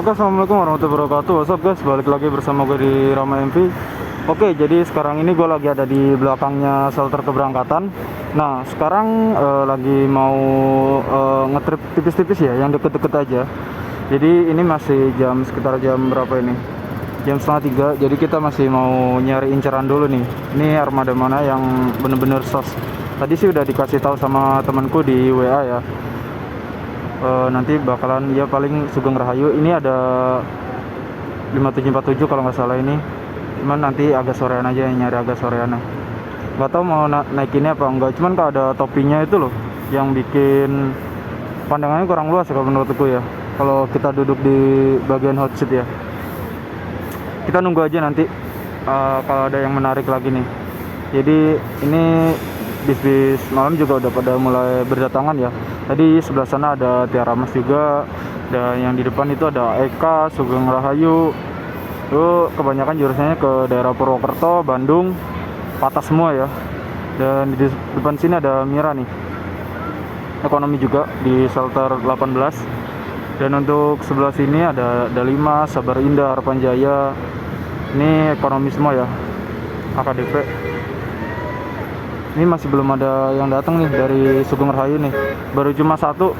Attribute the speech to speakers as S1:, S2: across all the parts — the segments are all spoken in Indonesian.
S1: Oke, assalamualaikum warahmatullahi wabarakatuh. What's up guys, balik lagi bersama gue di Rama MV. Oke, jadi sekarang ini gue lagi ada di belakangnya shelter keberangkatan. Nah, sekarang lagi mau ngetrip tipis-tipis ya, yang deket-deket aja. Jadi ini masih sekitar jam berapa ini? Jam setengah 3. Jadi kita masih mau nyari inceran dulu nih. Ini armada mana yang bener-bener sos. Tadi sih udah dikasih tahu sama temanku di WA ya. Nanti bakalan ya paling Sugeng Rahayu. Ini ada 5747 kalau nggak salah ini. Cuman nanti agak sorean aja, nyari agak sorean. Nggak tahu mau naikinnya apa enggak. Cuman kalau ada topinya itu loh yang bikin pandangannya kurang luas kalau menurutku ya. Kalau kita duduk di bagian hot seat ya. Kita nunggu aja nanti kalau ada yang menarik lagi nih. Jadi ini bis-bis malam juga udah pada mulai berdatangan ya. Tadi sebelah sana ada Tiara Mas juga, dan yang di depan itu ada Eka, Sugeng Rahayu. Itu kebanyakan jurusannya ke daerah Purwokerto, Bandung, patah semua ya. Dan di depan sini ada Mira nih, ekonomi juga di shelter 18. Dan untuk sebelah sini ada Dalima, Sabar Indah, Harapan Jaya. Ini ekonomi semua ya, AKDP. Ini masih belum ada yang datang nih dari Sugeng Rahayu nih. Baru cuma satu.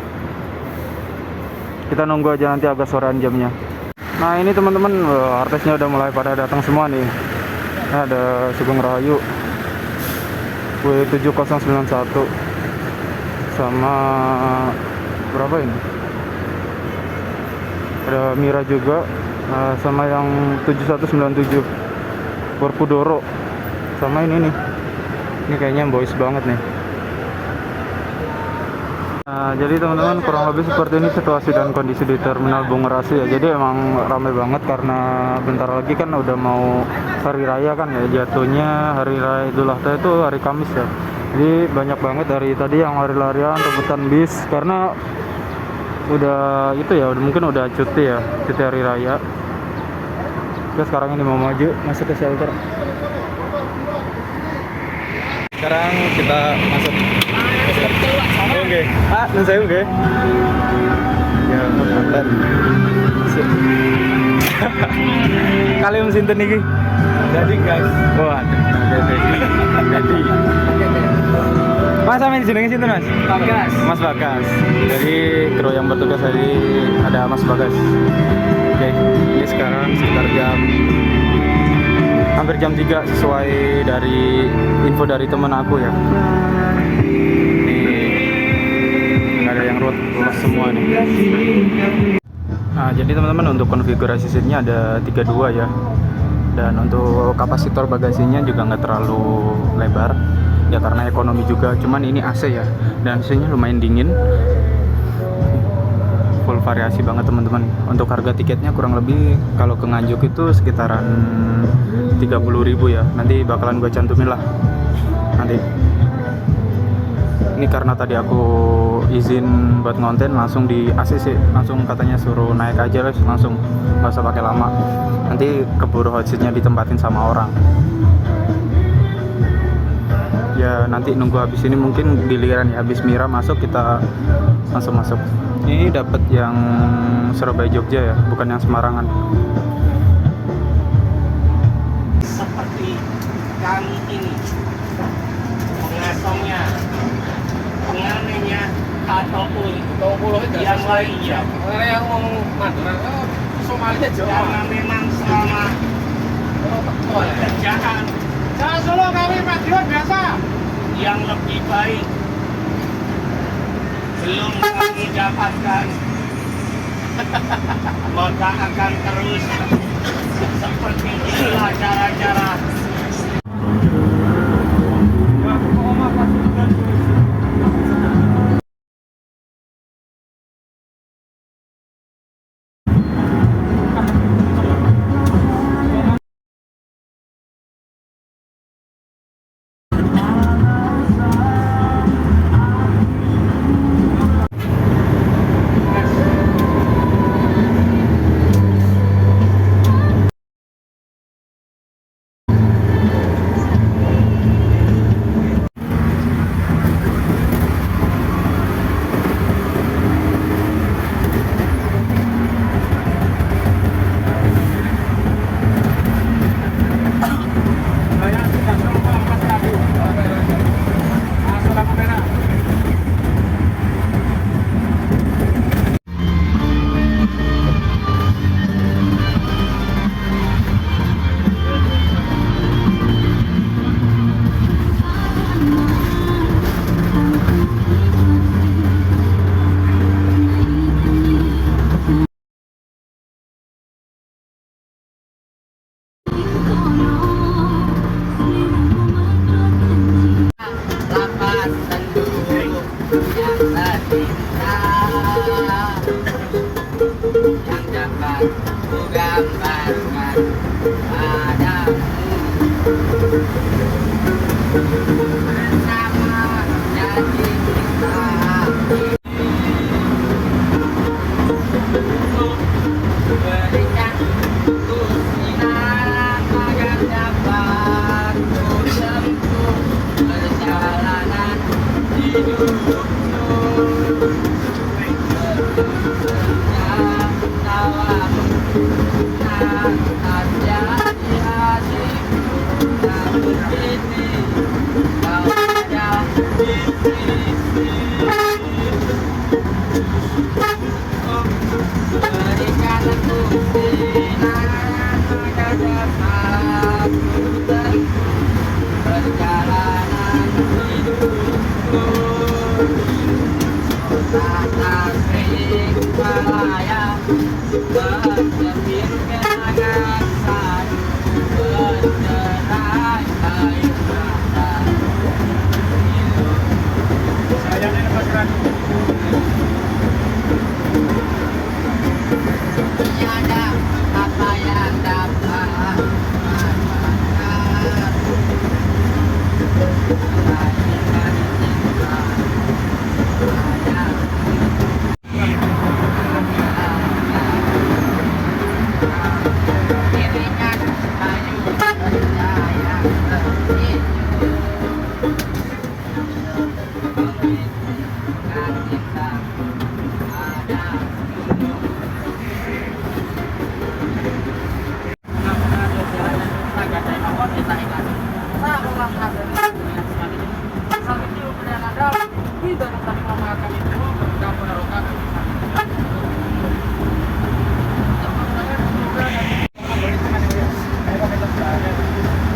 S1: Kita nunggu aja nanti agak sorean jamnya. Nah ini teman-teman, artisnya udah mulai pada datang semua nih. Nah, ada Sugeng Rahayu W7091 sama berapa ini? Ada Mira juga, sama yang 7197 Workudoro, sama ini nih. Ini kayaknya boys banget nih. Nah, jadi teman-teman kurang lebih seperti ini situasi dan kondisi di Terminal Bungerasi ya. Jadi emang ramai banget karena bentar lagi kan udah mau hari raya kan ya. Jatuhnya hari raya Idul Adha itu hari Kamis ya. Jadi banyak banget dari tadi yang lari-larian rebutan bis karena udah itu ya, mungkin udah cuti ya, cuti hari raya. Terus sekarang ini mau maju masuk ke shelter. Sekarang kita masuk. Oke. Saya oke. Ya, mantap. Kalian sinten iki? Jadi guys. Oh, jadi. Mas sampean jenenge sinten, Mas? Bagas. Mas Bagas. Jadi kru yang bertugas tadi ada Mas Bagas. Oke, ini sekarang sekitar hampir jam 3 sesuai dari info dari temen aku ya. Ini nggak ada yang lolos semua nih. Nah jadi teman-teman, untuk konfigurasi seatnya ada 32 ya. Dan untuk kapasitor bagasinya juga nggak terlalu lebar ya karena ekonomi juga. Cuman ini AC ya, dan AC-nya lumayan dingin. Full variasi banget teman-teman. Untuk harga tiketnya kurang lebih kalau ke Nganjuk itu sekitaran 30.000 ya. Nanti bakalan gue cantumin lah nanti. Ini karena tadi aku izin buat ngonten langsung di ACC, langsung katanya suruh naik aja langsung, nggak usah pakai lama. Nanti keburu hot seatnya ditempatin sama orang. Ya nanti nunggu habis ini mungkin giliran ya, habis Mira masuk kita langsung masuk. Ini dapat yang Surabaya Jogja ya, bukan yang Semarangan.
S2: Seperti kami ini, pengasongnya, penganenya, ataupun yang lainnya.
S3: Karena yang mau Madura, Somalia Jawa.
S2: Karena memang selama pekerjaan
S3: Jangan Solo kami Madiun biasa.
S2: yang lebih baik belum kami dapatkan, maka akan terus seperti inilah cara-cara. bersama janji kita untuk berikan sinar agar dapat menempuh perjalanan hidupku. Perjalanan hidupku atas ring malaya berjemur kenangan sayu bercerai air mata
S3: Saya nih pasukan.
S2: tiada apa yang dapat memanfaatkan kelahiran cinta saya. Iringan kayu percaya terhijau menginginkan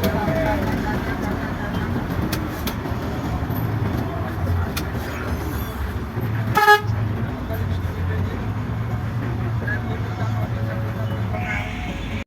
S2: kita ada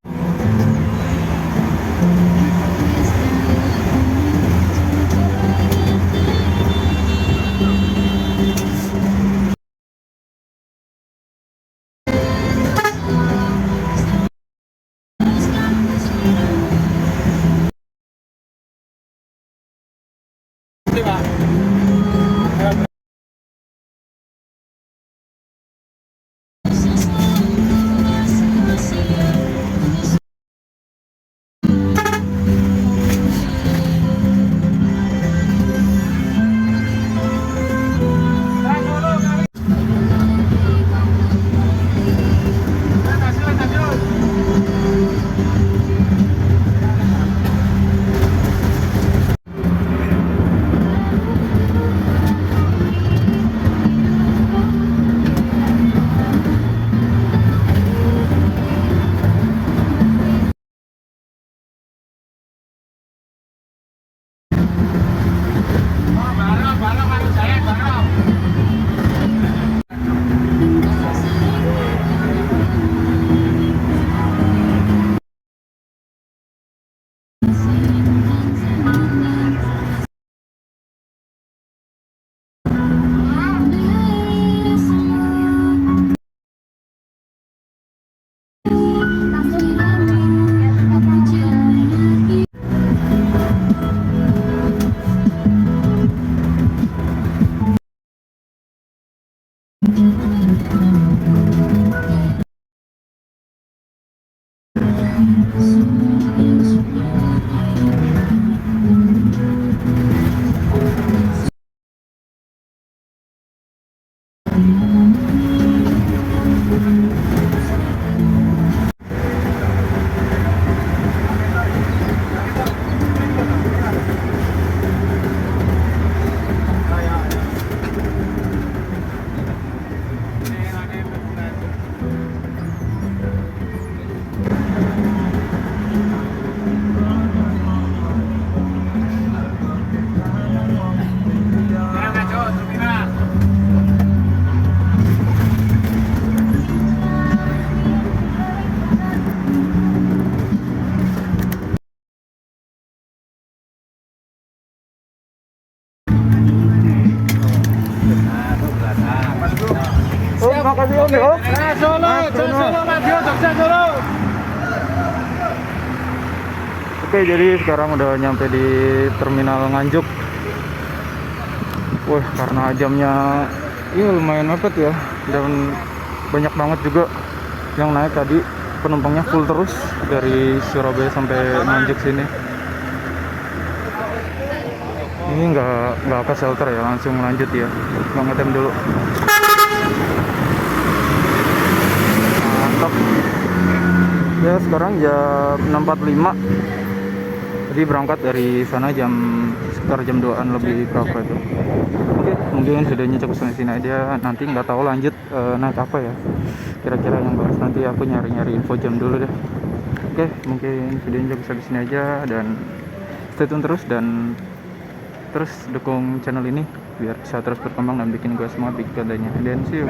S3: Paksa turun.
S1: Oke, jadi sekarang udah nyampe di terminal Nganjuk. Wah, karena jamnya ini lumayan mepet ya, dan banyak banget juga yang naik tadi. Penumpangnya full terus dari Surabaya sampai Nganjuk sini. Ini nggak ke shelter ya, langsung lanjut ya. Nggak ngetem dulu. Mantap. Ya, sekarang jam 6.45. Jadi berangkat dari sana sekitar jam 2-an lebih berapa itu. Oke, mungkin videonya cukup sampai sini aja. Nanti nggak tahu lanjut naik apa ya. Kira-kira yang bahas nanti aku nyari-nyari info jam dulu deh. Oke, mungkin videonya cukup sampai sini aja, dan stay tune terus dan terus dukung channel ini biar bisa terus berkembang dan bikin gue semangat bikin kontennya. Dan see you.